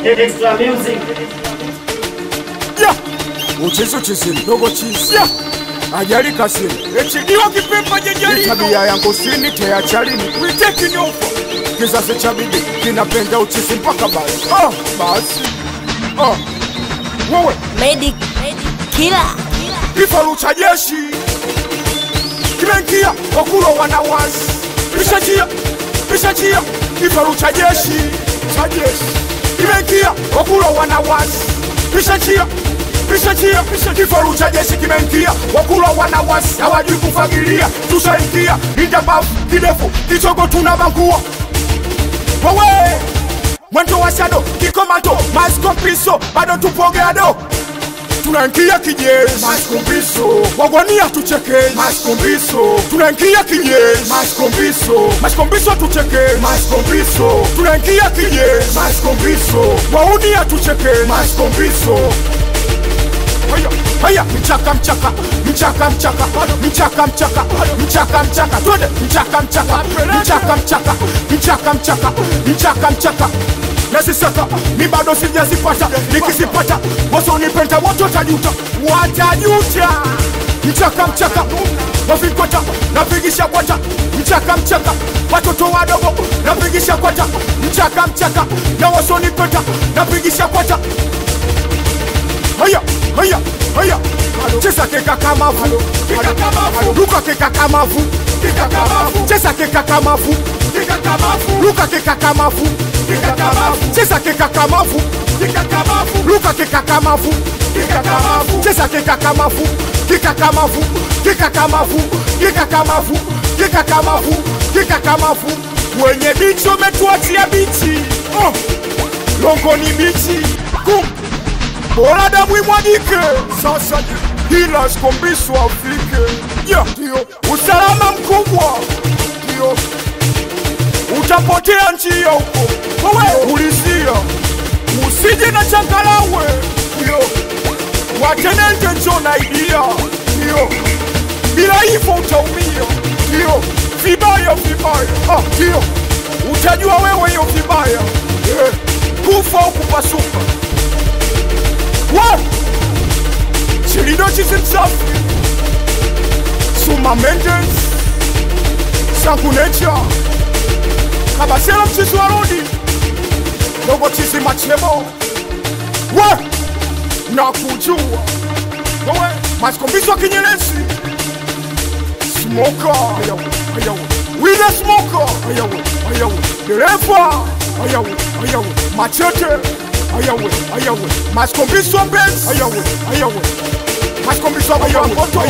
Extra music. Yeah. Uchizi ndogo chizi. Yeah. Ajali kasini. Echidiwa kipepa jejali. Tabia yangu sini tea chalini. We taking over. Kizazi cha bibi kinapenda uchizi mpaka basi. Basi. Wewe Medic Killer. kifaru cha jeshi kimengia wakula wanawasi. Pisha njia kifaru cha jeshi kimengia wakula wanawasi. Pisha njia kifaru cha jeshi kimengia wakula wanawasi. Hawajui kufagilia tushaingia indabafu kidefu kichogo tunabangua. Wewe mwendo wa shadow kikomato maskompiso bado tupogeado. Tunaingia kijeshi maskompiso wagwania tucheke maskompiso. Tunaingia kijeshi maskompiso tucheke maskompiso. Tunaingia kijeshi maskompiso waunia tucheke maskompiso. Haya mchaka twende mchaka nasisaka mi bado sijazipata. Nikizipata waso nipenda wote watajuta mchaka wafikwata napigisha kwata mchaka watoto wadogo napigisha kwata mchaka na waso nipenda napigisha kwata. Haya cheza keka kamavu luka keka kamavu cheza keka kamavu luka keka kamavu cheza keka kamavu luka keka kamavu cheza keka kamavu wenye bichi umetuachia bichi longo ni bichi bora damu imwagike sasa ila skombiso Afrika. Ndio usalama mkubwa, ndio utapotea njia huko. Wewe ulizia usije na changalawe, ndio watenende njona idea, ndio bila hivyo utaumia, ndio vibaya ndio utajua wewe hiyo vibaya kufa au kupasuka. Chilido chizi msafi Suma Mendes Sanku Nature Kabasela mchizi wa rodi Dogo chizi machemo na kujua maskombiso kinyelezi Smoker Wile smoker Dereva Machete maskombiso mbezi maskombiso abayokoto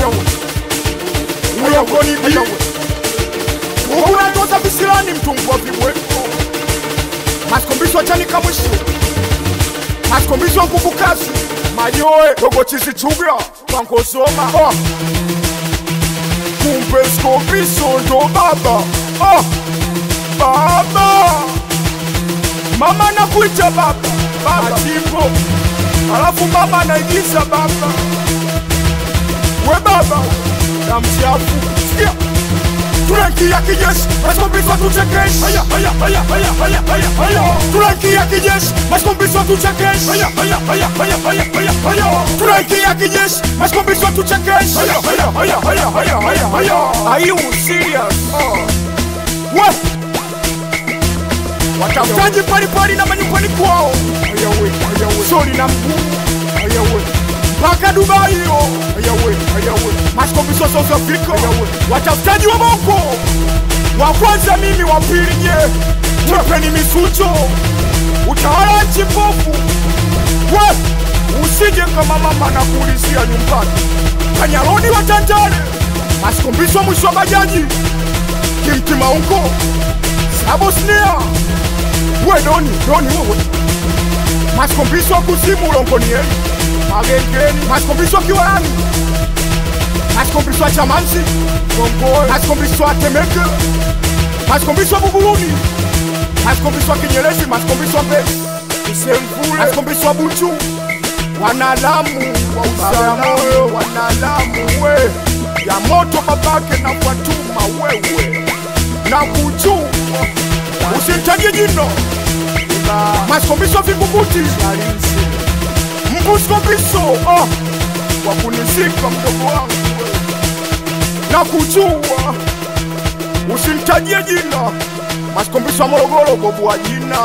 uyakoni unatoza visilani mtungu wa vibweko maskombiso chanika mwisho maskombiso nguvu kazi mayoe dogo chizi chuga wankosoma kumbe skombiso ndo baba mama nakuita baba Chimbo alafu mama anaigiza baba we baba na mchafu. Sikia tunaingia kijeshi maskombiso tuchekeshi. Tunaingia kijeshi maskombiso tuchekeshi. Tunaingia kijeshi maskombiso tuchekeshi. Are you serious? What? Watafutaji pali na manyumbani kwao. Sori na mguu mpaka Dubai maskombiso South Africa. Watafutaji wa Bongo wa kwanza mimi wa pili nye Tupeni misucho utawala nchi mbovu. Usije kama mama na kuulizia nyumbani Kanyaroni wa Tandale maskombiso mwisho wa bajaji Kimtima unko Sabosnia doni wewe maskombiso kuzimu ulongoni magengeni maskombiso kiwani maskombiso chamanzi maskombiso Temeke maskombiso Buguruni maskombiso Kinyerezi maskombiso Mbezi Kisemvule maskombiso Buchu wanalamu wa Usalamu wanalamu ya moto babake na Fatuma wewe na Buchu usitaje jino Mbagala, Maskombiso Vingunguti, Alinzi, Mbuskobiso, wakunizika mdogo wangu na kujua usinitajie jina. Maskombiso Morogoro, bobu wa jina.